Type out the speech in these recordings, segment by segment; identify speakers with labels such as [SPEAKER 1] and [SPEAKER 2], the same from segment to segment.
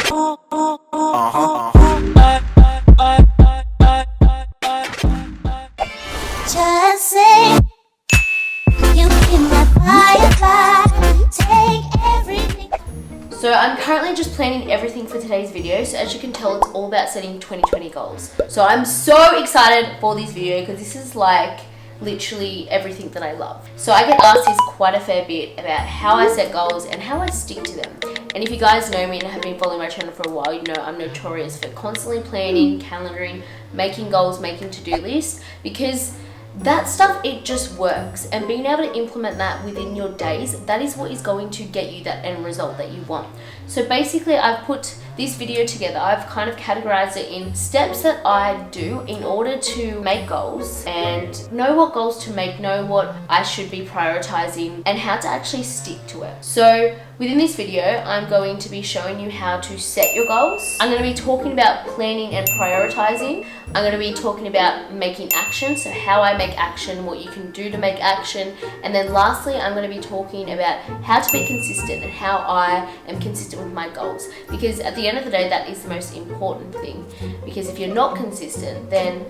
[SPEAKER 1] Just say you can take everything.
[SPEAKER 2] So I'm currently just planning everything for today's video. So as you can tell, it's all about setting 2020 goals. So I'm so excited for this video because this is like literally everything that I love. So I get asked this quite a fair bit about how I set goals and how I stick to them. And if you guys know me and have been following my channel for a while, you know I'm notorious for constantly planning, calendaring, making goals, making to-do lists, because that stuff, it just works, and being able to implement that within your days, that is what is going to get you that end result that you want. So basically I've put this video together, I've kind of categorized it in steps that I do in order to make goals and know what goals to make, know what I should be prioritizing, and how to actually stick to it. So within this video, I'm going to be showing you how to set your goals. I'm going to be talking about planning and prioritizing. I'm going to be talking about making action, so how I make action, what you can do to make action. And then lastly, I'm going to be talking about how to be consistent and how I am consistent with my goals. Because at the end of the day, that is the most important thing. Because if you're not consistent, then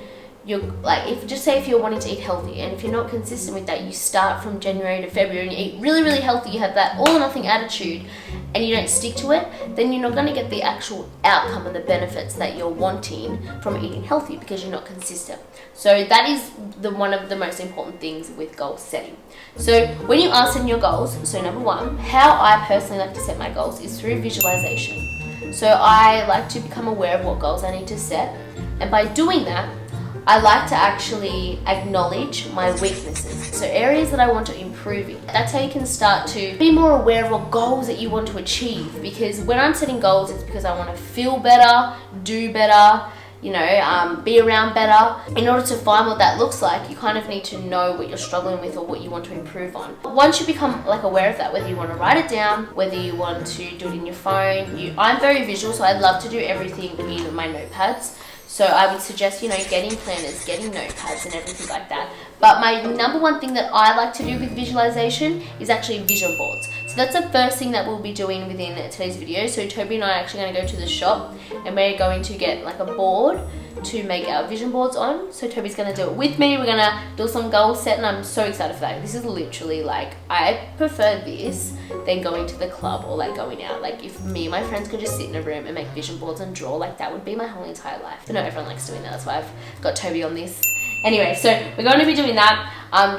[SPEAKER 2] you're like, if you're wanting to eat healthy, and if you're not consistent with that, you start from January to February and you eat really, really healthy, you have that all or nothing attitude, and you don't stick to it, then you're not going to get the actual outcome and the benefits that you're wanting from eating healthy, because you're not consistent. So that is one of the most important things with goal setting. So when you are setting your goals, so number one, how I personally like to set my goals is through visualization. So I like to become aware of what goals I need to set, and by doing that, I like to actually acknowledge my weaknesses, so areas that I want to improve in. That's how you can start to be more aware of what goals that you want to achieve, because when I'm setting goals, it's because I want to feel better, do better, you know, be around better. In order to find what that looks like, you kind of need to know what you're struggling with or what you want to improve on. Once you become like aware of that, whether you want to write it down, whether you want to do it in your phone, I'm very visual, so I love to do everything in my notepads. So I would suggest, you know, getting planners, getting notepads and everything like that. But my number one thing that I like to do with visualization is actually vision boards. So that's the first thing that we'll be doing within today's video. So Toby and I are actually going to go to the shop and we're going to get like a board to make our vision boards on. So Toby's going to do it with me. We're going to do some goal set, and I'm so excited for that. This is literally like, I prefer this than going to the club or like going out. Like if me and my friends could just sit in a room and make vision boards and draw, like that would be my whole entire life. But no, everyone likes doing that. That's why I've got Toby on this. Anyway, so we're going to be doing that. I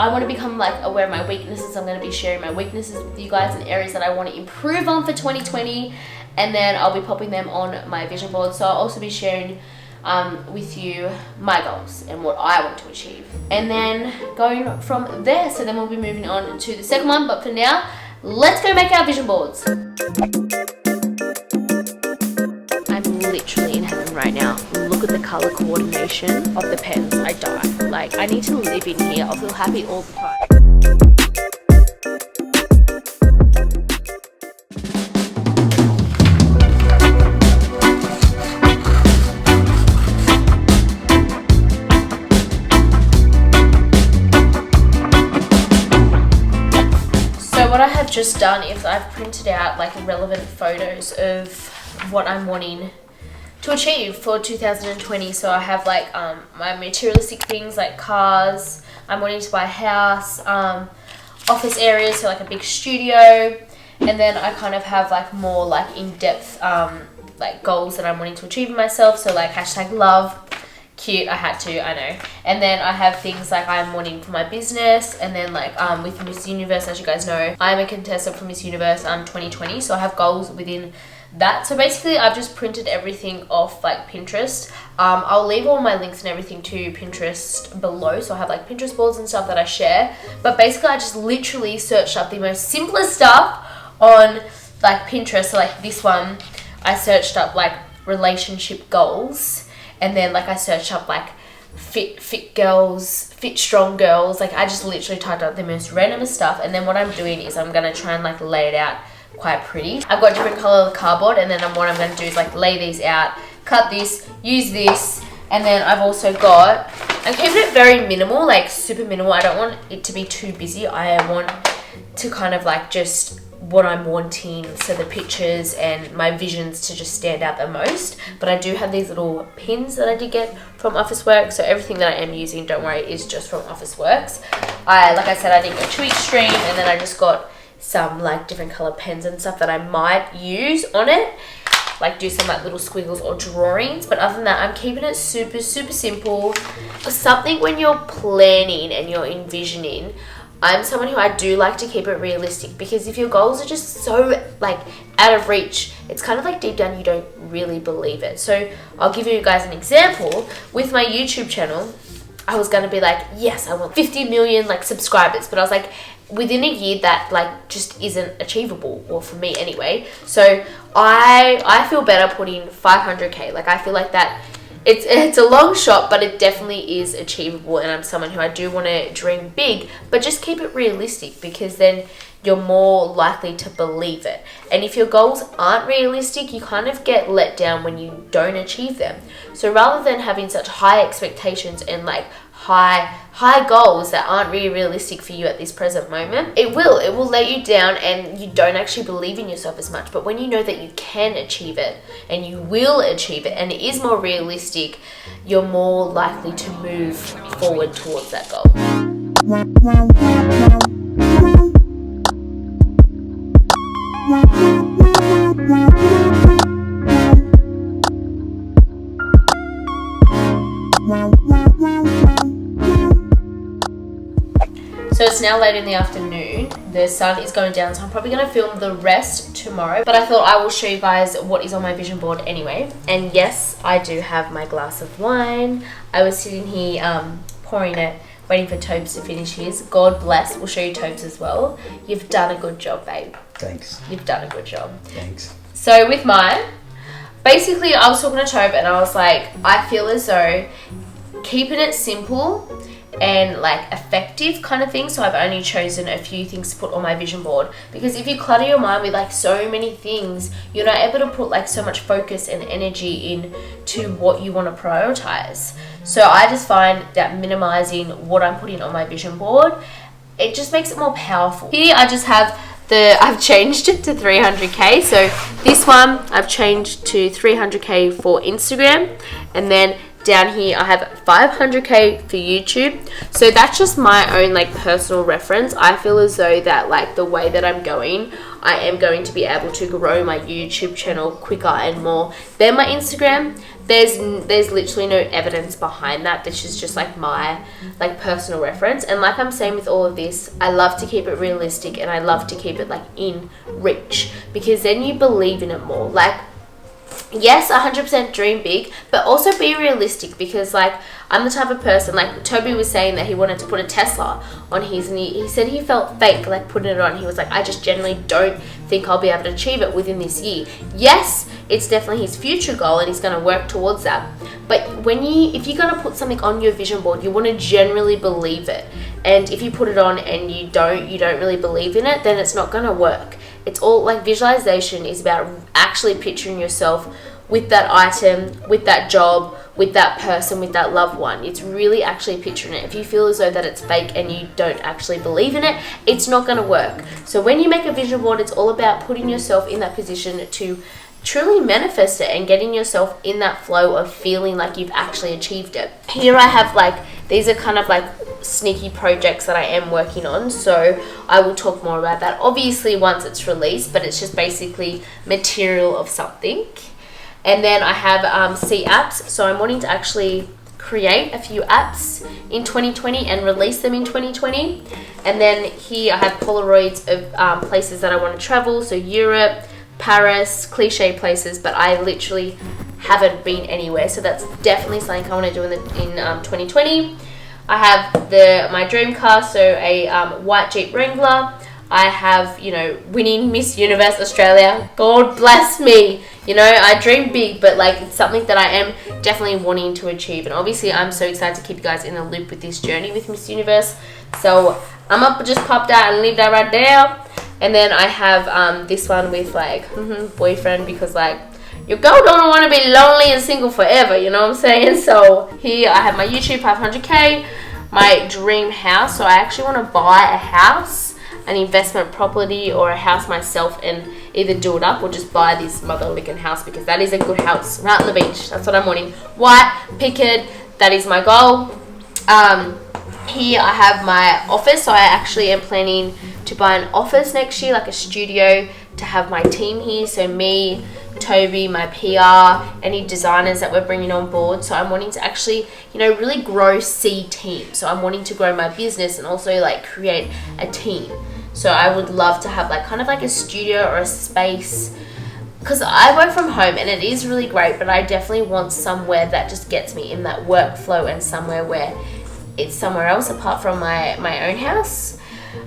[SPEAKER 2] want to become like aware of my weaknesses. I'm going to be sharing my weaknesses with you guys and areas that I want to improve on for 2020. And then I'll be popping them on my vision board. So I'll also be sharing with you my goals and what I want to achieve, and then going from there. So then we'll be moving on to the second one, but for now, let's go make our vision boards. I'm literally in heaven right now. Look at the color coordination of the pens. I die. Like, I need to live in here. I'll feel happy all the time. What I have just done is I've printed out like relevant photos of what I'm wanting to achieve for 2020. So I have like my materialistic things like cars, I'm wanting to buy a house, office areas, so like a big studio, and then I kind of have like more like in-depth like goals that I'm wanting to achieve in myself. So like #love. Cute, I had to, I know. And then I have things like I'm wanting for my business, and then like with Miss Universe, as you guys know, I'm a contestant for Miss Universe 2020, so I have goals within that. So basically I've just printed everything off like Pinterest. I'll leave all my links and everything to Pinterest below, so I have like Pinterest boards and stuff that I share. But basically I just literally searched up the most simplest stuff on like Pinterest. So like this one, I searched up like relationship goals. And then like I searched up like fit girls, fit strong girls. Like I just literally typed up the most random stuff. And then what I'm doing is I'm going to try and like lay it out quite pretty. I've got different color cardboard, and then what I'm going to do is like lay these out, cut this, use this. And then I've also got, I'm keeping it very minimal, like super minimal. I don't want it to be too busy. I want to kind of like just what I'm wanting, so the pictures and my visions to just stand out the most. But I do have these little pins that I did get from Officeworks, so everything that I am using, don't worry, is just from Officeworks. Like I said, I didn't go too extreme, and then I just got some like different color pens and stuff that I might use on it, like do some like little squiggles or drawings. But other than that, I'm keeping it super simple. Something when you're planning and you're envisioning, I'm someone who I do like to keep it realistic, because if your goals are just so like out of reach, it's kind of like deep down you don't really believe it. So I'll give you guys an example. With my YouTube channel, I was gonna be like, yes, I want 50 million like subscribers, but I was like, within a year that like just isn't achievable, or for me anyway. So I feel better putting 500k. Like I feel like that it's a long shot, but it definitely is achievable, and I'm someone who I do want to dream big, but just keep it realistic, because then you're more likely to believe it. And if your goals aren't realistic, you kind of get let down when you don't achieve them. So rather than having such high expectations and like high goals that aren't really realistic for you at this present moment, it will let you down, and you don't actually believe in yourself as much. But when you know that you can achieve it and you will achieve it, and it is more realistic, you're more likely to move forward towards that goal. So it's now late in the afternoon, the sun is going down, so I'm probably going to film the rest tomorrow, but I thought I will show you guys what is on my vision board anyway. And yes, I do have my glass of wine. I was sitting here pouring it, waiting for Tobes to finish his. God bless. We'll show you Tobes as well. You've done a good job, babe.
[SPEAKER 3] Thanks.
[SPEAKER 2] You've done a good job.
[SPEAKER 3] Thanks.
[SPEAKER 2] So with mine, basically I was talking to Tobe and I was like, I feel as though keeping it simple and like effective kind of thing. So I've only chosen a few things to put on my vision board, because if you clutter your mind with like so many things, you're not able to put like so much focus and energy into what you want to prioritize. So I just find that minimizing what I'm putting on my vision board, it just makes it more powerful. Here I just have I've changed it to 300k. So this one I've changed to 300k for Instagram, and then down here I have 500k for YouTube. So that's just my own like personal reference. I feel as though that like the way that I'm going, I am going to be able to grow my YouTube channel quicker and more than my Instagram. There's literally no evidence behind that. This is just like my like personal reference. And like I'm saying with all of this, I love to keep it realistic, and I love to keep it like in reach, because then you believe in it more. Like, yes, 100% dream big, but also be realistic, because like I'm the type of person, like Toby was saying that he wanted to put a Tesla on his, and he said he felt fake like putting it on. He was like, I just generally don't think I'll be able to achieve it within this year. Yes, it's definitely his future goal and he's going to work towards that. But if you're going to put something on your vision board, you want to generally believe it. And if you put it on and you don't really believe in it, then it's not going to work. It's all like visualization is about actually picturing yourself with that item, with that job, with that person, with that loved one. It's really actually picturing it. If you feel as though that it's fake and you don't actually believe in it, it's not going to work. So when you make a vision board, it's all about putting yourself in that position to truly manifest it and getting yourself in that flow of feeling like you've actually achieved it. Here I have like, these are kind of like sneaky projects that I am working on, so I will talk more about that obviously once it's released, but it's just basically material of something. And then I have C apps, so I'm wanting to actually create a few apps in 2020 and release them in 2020. And then here I have Polaroids of places that I want to travel, so Europe, Paris, cliche places, but I literally haven't been anywhere, so that's definitely something I want to do in 2020. I have my dream car, so a white Jeep Wrangler. I have, winning Miss Universe Australia. God bless me. I dream big, but like it's something that I am definitely wanting to achieve. And obviously I'm so excited to keep you guys in the loop with this journey with Miss Universe. So I'm up, just popped out and leave that right there. And then I have this one with like boyfriend, because like your girl don't want to be lonely and single forever, you know what I'm saying? So here I have my YouTube 500k, my dream house. So I actually want to buy a house. an investment property or a house myself and either do it up or just buy this motherlicking house, because that is a good house right on the beach. That's what I'm wanting. White, picket, that is my goal. Here I have my office, so I actually am planning to buy an office next year, like a studio, to have my team here. So me, Toby, my PR, any designers that we're bringing on board. So I'm wanting to actually, you know, really grow team. So I'm wanting to grow my business and also like create a team. So I would love to have like kind of like a studio or a space, because I work from home and it is really great, but I definitely want somewhere that just gets me in that workflow and somewhere where it's somewhere else apart from my own house.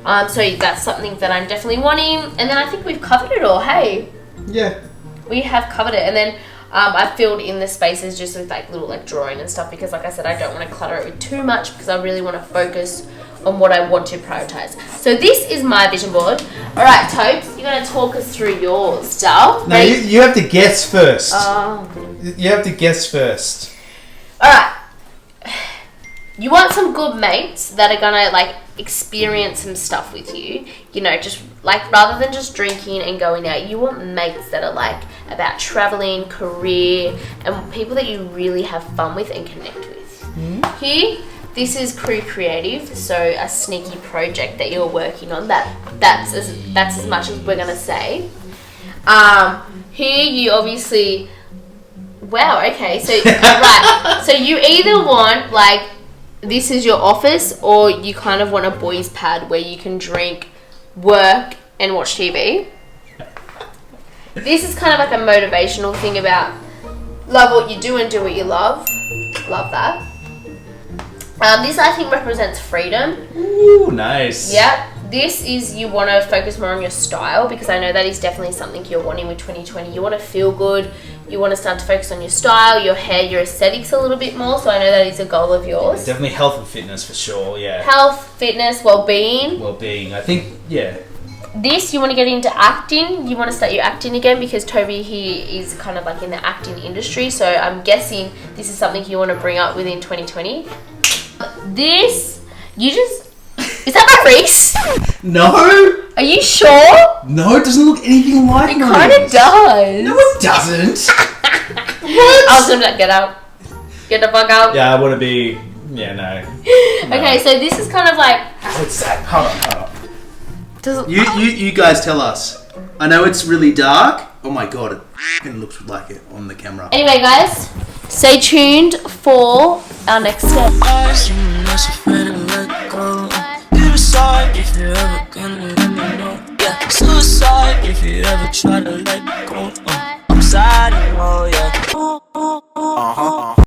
[SPEAKER 2] So that's something that I'm definitely wanting. And then I think we've covered it all. Hey,
[SPEAKER 3] Yeah.
[SPEAKER 2] we have covered it. And then I filled in the spaces just with like little like drawing and stuff, because like I said, I don't want to clutter it with too much, because I really want to focus on what I want to prioritize. So this is my vision board. All right, Topes, you're going to talk us through yours, Dal.
[SPEAKER 3] No, you have to guess first.
[SPEAKER 2] Oh.
[SPEAKER 3] You have to guess first.
[SPEAKER 2] All right. You want some good mates that are gonna like experience some stuff with you, you know, just like rather than just drinking and going out, you want mates that are like about traveling, career, and people that you really have fun with and connect with. Here, this is Crew Creative, so a sneaky project that you're working on. That's as much as we're gonna say. Here you obviously, wow, okay, so right, so you either want like, this is your office, or you kind of want a boys' pad where you can drink, work, and watch TV. This is kind of like a motivational thing about love what you do and do what you love. Love that. This I think represents freedom.
[SPEAKER 3] Ooh, nice.
[SPEAKER 2] Yeah. This is you want to focus more on your style, because I know that is definitely something you're wanting with 2020. You want to feel good. You want to start to focus on your style, your hair, your aesthetics a little bit more. So I know that is a goal of yours.
[SPEAKER 3] Definitely health and fitness for sure, yeah.
[SPEAKER 2] Health, fitness, well-being.
[SPEAKER 3] Well-being, I think, yeah.
[SPEAKER 2] This, you want to get into acting. You want to start your acting again, because Toby, he is kind of like in the acting industry. So I'm guessing this is something you want to bring up within 2020. This, you just... Is that my freaks?
[SPEAKER 3] No!
[SPEAKER 2] Are you sure?
[SPEAKER 3] No, it doesn't look anything like
[SPEAKER 2] It kind of does.
[SPEAKER 3] No, it doesn't.
[SPEAKER 2] I was gonna be like, get out. Get the fuck out.
[SPEAKER 3] Yeah, I want to be... Yeah, no.
[SPEAKER 2] Okay, so this is kind of like...
[SPEAKER 3] What's that? Hold on.
[SPEAKER 2] Does it,
[SPEAKER 4] You guys tell us. I know it's really dark. Oh my god, it f***ing looks like it on the camera.
[SPEAKER 2] Anyway, guys, stay tuned for our next step.
[SPEAKER 5] Suicide if you ever gonna let me know. Yeah, suicide if you ever try to let go. I'm sad, oh yeah.